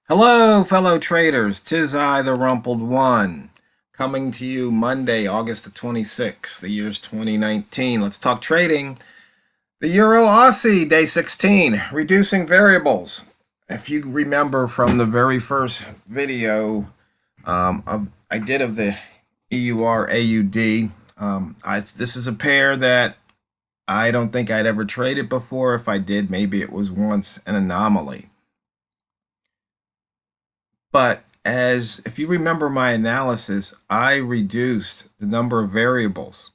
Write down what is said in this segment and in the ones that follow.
Hello, fellow traders. 'Tis I, the Rumpled One, coming to you Monday, August the 26th. The year's 2019. Let's talk trading. The Euro Aussie, day 16, reducing variables. If you remember from the very first video I did of the EUR AUD, this is a pair that I don't think I'd ever traded before. If I did, maybe it was once an anomaly. But if you remember my analysis, I reduced the number of variables.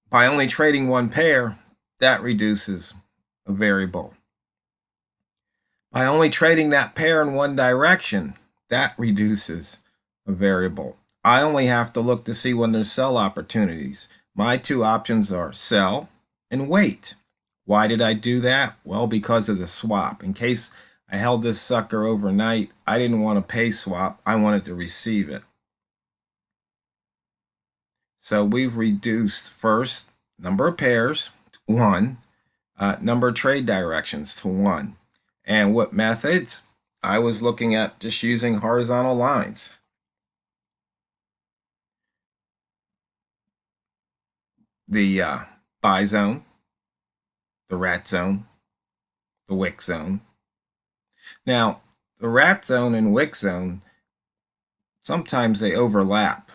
By only trading one pair, that reduces a variable. By only trading that pair in one direction, that reduces a variable. I only have to look to see when there's sell opportunities. My two options are sell and wait. Why did I do that? Well, because of the swap. In case I held this sucker overnight, I didn't want to pay swap. I wanted to receive it. So we've reduced first number of pairs to 1, number of trade directions to 1. And what methods? I was looking at just using horizontal lines. The buy zone, the rat zone, the wick zone. Now, the rat zone and wick zone, sometimes they overlap.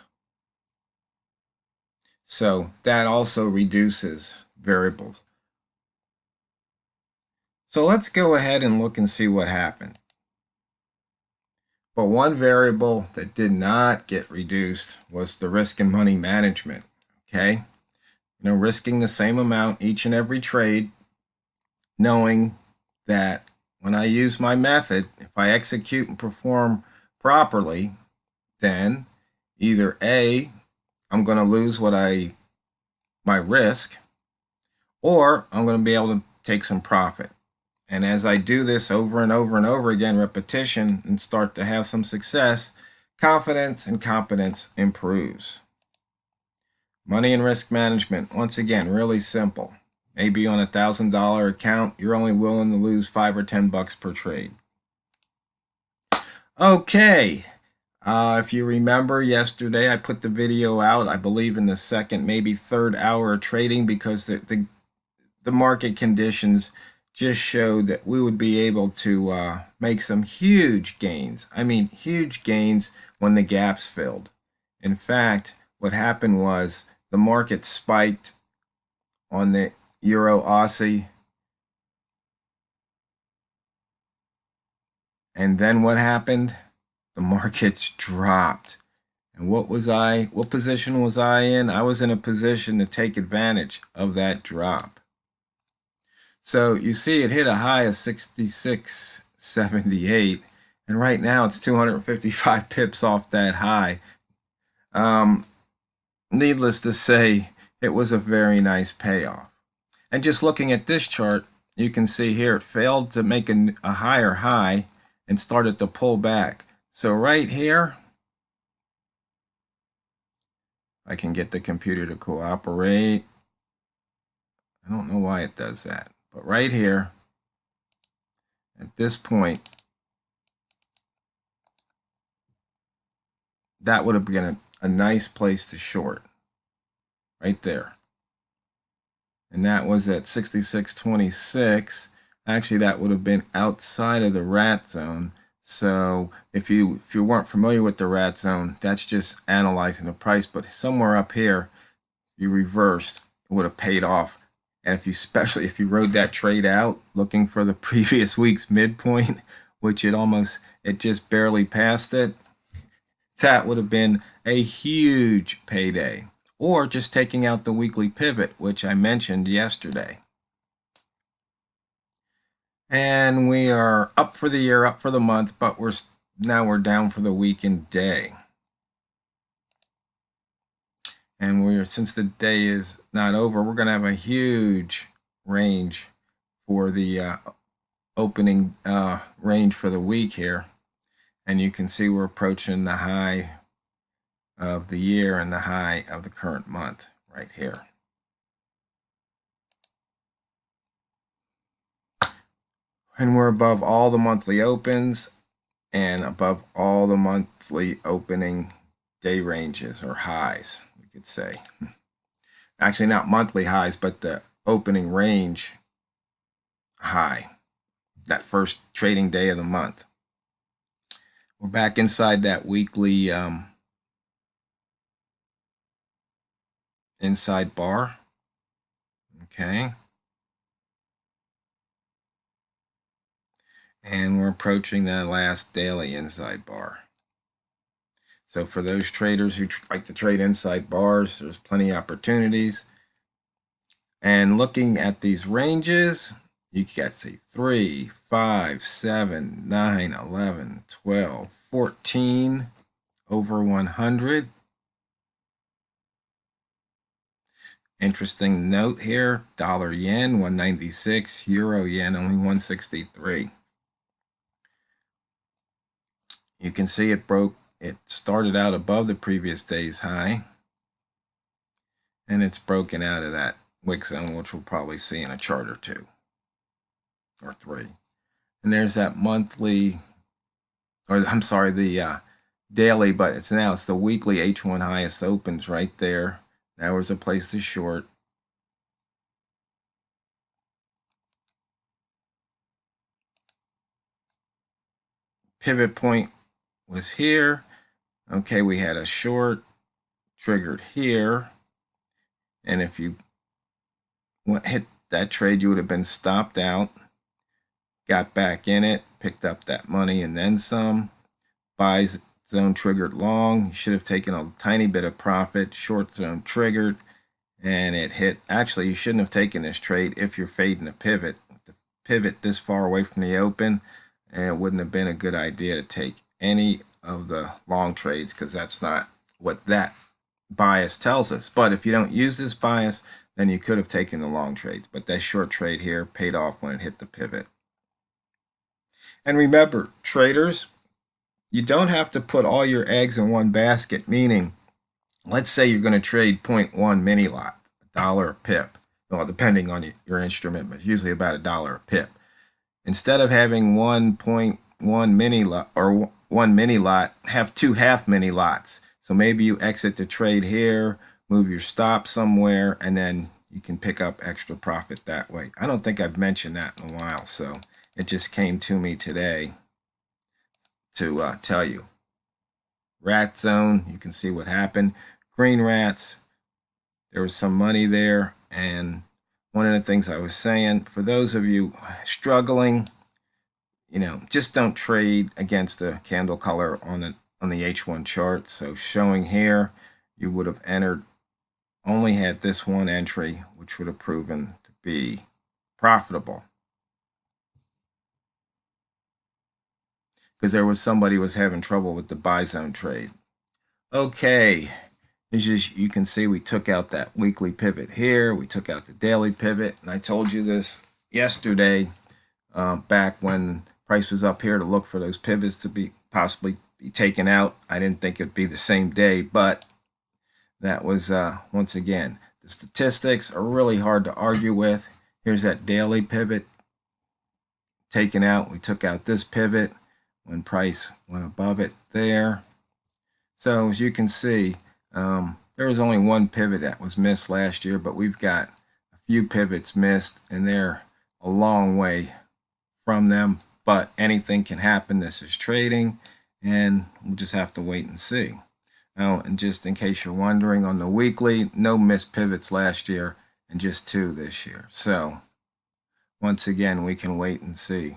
So that also reduces variables. So let's go ahead and look and see what happened. But one variable that did not get reduced was the risk and money management. Okay, risking the same amount each and every trade, knowing that when I use my method, if I execute and perform properly, then either A, I'm going to lose my risk, or I'm going to be able to take some profit. And as I do this over and over and over again, repetition, and start to have some success, confidence and competence improves. Money and risk management, once again, really simple. Maybe on a $1,000 account, you're only willing to lose 5 or 10 bucks per trade. Okay, if you remember yesterday, I put the video out, I believe in the second, maybe third hour of trading, because the market conditions just showed that we would be able to make some huge gains. I mean, huge gains when the gaps filled. In fact, what happened was the market spiked on the Euro Aussie. And then what happened? The markets dropped. And what position was I in? I was in a position to take advantage of that drop. So you see it hit a high of 66.78, and right now it's 255 pips off that high. Needless to say, it was a very nice payoff. And just looking at this chart, you can see here it failed to make a higher high and started to pull back. So right here, I can get the computer to cooperate. I don't know why it does that, but right here, at this point, that would have been a nice place to short, right there. And that was at 66.26. Actually, that would have been outside of the rat zone. So if you weren't familiar with the rat zone, that's just analyzing the price. But somewhere up here, you reversed, it would have paid off. And especially if you rode that trade out looking for the previous week's midpoint, which it just barely passed it, that would have been a huge payday. Or just taking out the weekly pivot, which I mentioned yesterday. And we are up for the year, up for the month, but now we're down for the week and day. And since the day is not over, we're going to have a huge range for the opening range for the week here. And you can see we're approaching the high of the year and the high of the current month right here. And we're above all the monthly opens and above all the monthly opening day ranges or highs, we could say. Actually, not monthly highs, but the opening range high, that first trading day of the month. We're back inside that weekly inside bar. Okay. And we're approaching that last daily inside bar. So for those traders who like to trade inside bars, there's plenty of opportunities. And looking at these ranges, you can see 3, 5, 7, 9, 11, 12, 14 over 100. Interesting note here, dollar yen 196, euro yen only 163. You can see it started out above the previous day's high, and it's broken out of that wick zone, which we'll probably see in a chart or two or three. And there's that monthly, or I'm sorry, the daily, but it's the weekly H1 highest opens right there. That was a place to short. Pivot point was here. Okay, we had a short triggered here. And if you hit that trade, you would have been stopped out, got back in it, picked up that money and then some. Buy zone triggered long. You should have taken a tiny bit of profit. Short zone triggered, and it hit. Actually, you shouldn't have taken this trade if you're fading a pivot. With the pivot this far away from the open, and it wouldn't have been a good idea to take any of the long trades because that's not what that bias tells us. But if you don't use this bias, then you could have taken the long trades. But that short trade here paid off when it hit the pivot. And remember, traders, you don't have to put all your eggs in one basket, meaning, let's say you're going to trade 0.1 mini lot, $1 a pip. Well, depending on your instrument, but it's usually about $1 a pip. Instead of having 1.1 mini lot or one mini lot, have 2 half mini lots. So maybe you exit the trade here, move your stop somewhere, and then you can pick up extra profit that way. I don't think I've mentioned that in a while, so it just came to me today to tell you. Rat zone, you can see what happened. Green rats, there was some money there. And one of the things I was saying, for those of you struggling, just don't trade against the candle color on the H1 chart. So showing here, you would have only had this one entry, which would have proven to be profitable. Because there was somebody who was having trouble with the buy zone trade. Okay, you can see we took out that weekly pivot here. We took out the daily pivot. And I told you this yesterday, back when price was up here, to look for those pivots to possibly be taken out. I didn't think it'd be the same day, but that was, once again, the statistics are really hard to argue with. Here's that daily pivot taken out. We took out this pivot when price went above it there. So as you can see, there was only one pivot that was missed last year, but we've got a few pivots missed, and they're a long way from them. But anything can happen. This is trading, and we'll just have to wait and see. Now, and just in case you're wondering, on the weekly, no missed pivots last year and just 2 this year. So once again, we can wait and see.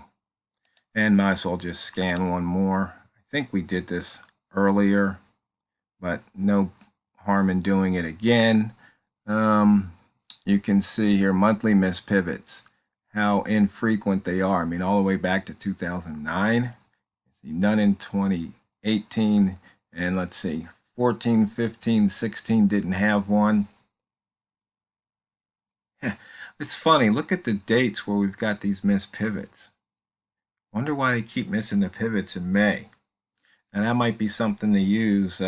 And might as well just scan one more. I think we did this earlier, but no harm in doing it again. You can see here monthly missed pivots, how infrequent they are. I mean, all the way back to 2009. None in 2018. And let's see, 14, 15, 16 didn't have one. It's funny. Look at the dates where we've got these missed pivots. Wonder why they keep missing the pivots in May. And that might be something to use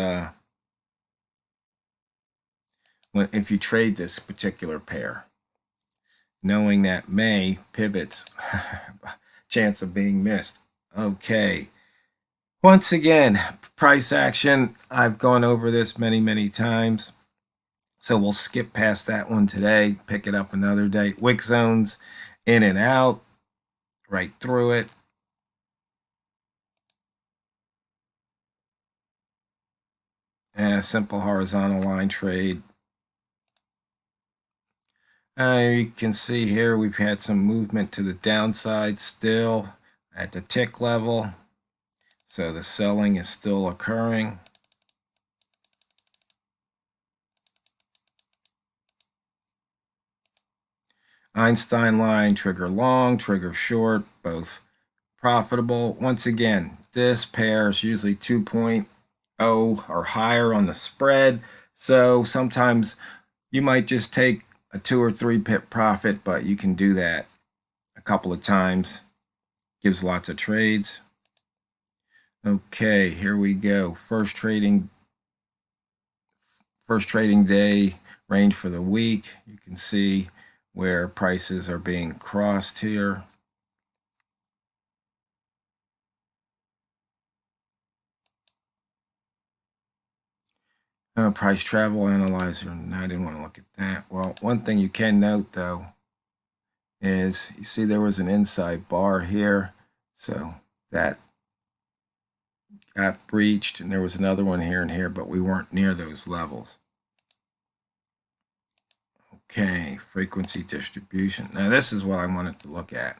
if you trade this particular pair. Knowing that May pivots chance of being missed. Okay. Once again, price action. I've gone over this many times. So we'll skip past that one today, pick it up another day. Wick zones, in and out, right through it. And a simple horizontal line trade. You can see here we've had some movement to the downside still at the tick level. So the selling is still occurring. Einstein line, trigger long, trigger short, both profitable. Once again, this pair is usually 2.0 or higher on the spread. So sometimes you might just take a 2 or 3 pip profit, but you can do that a couple of times. Gives lots of trades. Okay, here we go. First trading day range for the week. You can see where prices are being crossed here. Price travel analyzer. No, I didn't want to look at that. Well, one thing you can note though is you see there was an inside bar here, so that got breached, and there was another one here and here, but we weren't near those levels. Okay, frequency distribution. Now this is what I wanted to look at.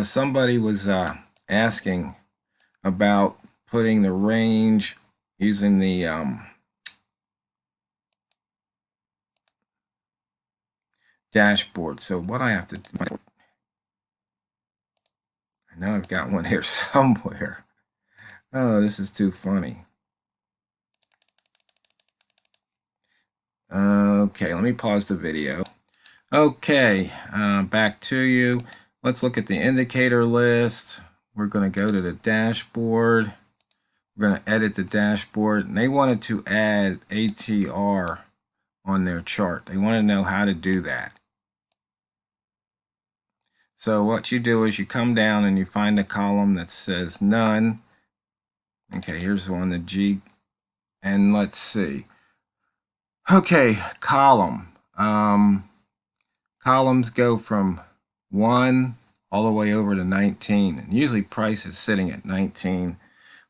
Somebody was asking about putting the range using the dashboard. So what I have to do, I know I've got one here somewhere. Oh, this is too funny. Okay, let me pause the video. Okay, back to you. Let's look at the indicator list. We're going to go to the dashboard. We're going to edit the dashboard. And they wanted to add ATR on their chart. They want to know how to do that. So what you do is you come down and you find a column that says none. Okay, here's one, the G. And let's see. Okay, column. Columns go from 1 all the way over to 19. And usually price is sitting at 19.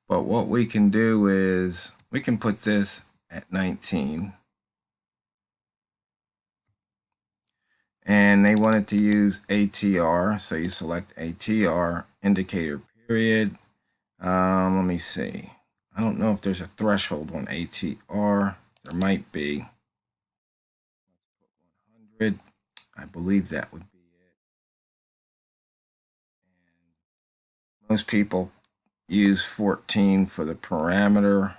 But what we can do is we can put this at 19. And they wanted to use ATR. So you select ATR, indicator period. Let me see. I don't know if there's a threshold on ATR. There might be. 100. I believe that would be it. And most people use 14 for the parameter.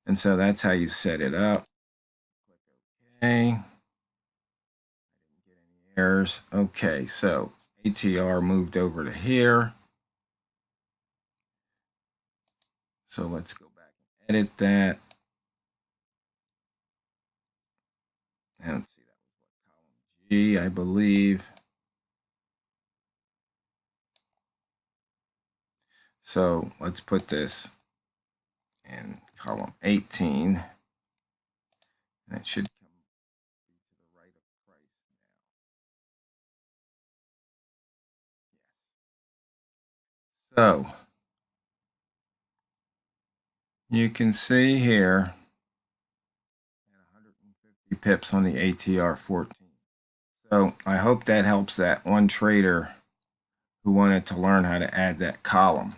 And so that's how you set it up. Okay. Errors. Okay, so ATR moved over to here. So let's go back and edit that. And let's see, that was what, column G, I believe. So let's put this in column 18. And it should come to the right of price now. Yes. So you can see here 150 pips on the ATR 14. So I hope that helps that one trader who wanted to learn how to add that column.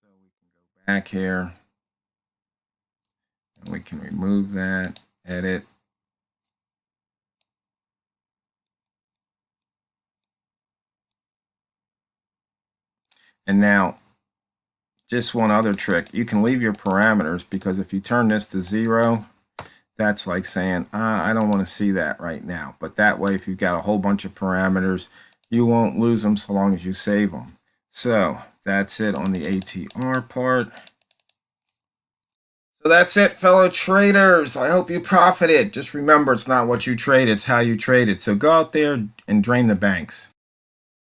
So we can go back here and we can remove that, edit. And now, just one other trick. You can leave your parameters, because if you turn this to 0, that's like saying, I don't want to see that right now. But that way, if you've got a whole bunch of parameters, you won't lose them so long as you save them. So that's it on the ATR part. So that's it, fellow traders. I hope you profited. Just remember, it's not what you trade, it's how you trade it. So go out there and drain the banks.